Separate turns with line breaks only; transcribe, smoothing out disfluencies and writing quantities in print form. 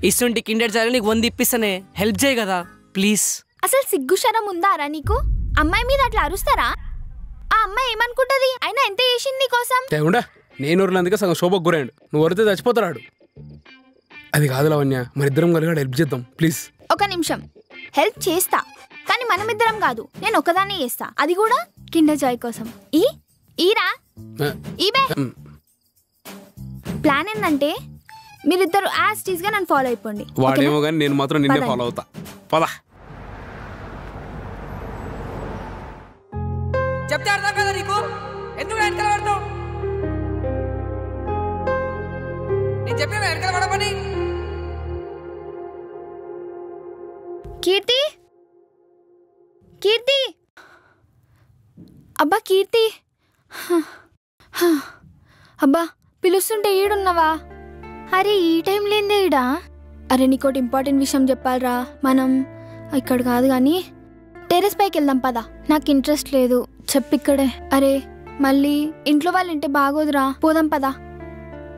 ఇస్తుంటి Kinder Joy నీకు 100 ఇప్పిస్తానే, help చేయి కదా ప్లీజ్.
అసలు సిగ్గుశరం ఉందారా నీకు? అమ్మాయి మీద అట్లా అరుస్తారా? ఆ అమ్మాయి ఏమనుకుంటది? అయినా ఎంత చేసింది నీకోసం?
నేను ఊర్లందుకే సగం శోభకు గురాడు, నువ్వు వరితే చచ్చిపోతాడు. అది కాదు లావణ్య, మరిద్దరం కలిగాడు హెల్ప్ చేద్దాం ప్లీజ్.
ఒక నిమిషం, హెల్ప్ చేస్తా కానీ మనమిద్దరం కాదు, నేను ఒకదాన్ని చేస్తా, అది కూడా కిండర్ జాయ్ కోసం. ఈరా ఈబే ప్లాన్ ఏంటంటే మీరిద్దరు యాజ్ టీజ్ గా నన్ను ఫాలో అయిపోండి.
వాడేమో కానీ నేను మాత్రం నిన్నే ఫాలో అవుతా. పదా
చెప్తే అర్థం కదా నీకు? ఎందుకు వెనకాల పడతావు? నేను చెప్పిన వెనకాల పడమని.
కీర్తి, కీర్తి, అబ్బా కీర్తి, అబ్బా పిలుస్తుంటే ఈడున్నావా? అరే ఈ టైం లేదే ఈడా. అరే నీకోటి ఇంపార్టెంట్ విషయం చెప్పాలరా. మనం ఇక్కడ కాదు కానీ టెర్రస్ పైకి వెళ్దాం పదా. నాకు ఇంట్రెస్ట్ లేదు, చెప్పిక్కడే. అరే మళ్ళీ ఇంట్లో వాళ్ళు ఇంటే బాగోదురా, పోదాం పదా.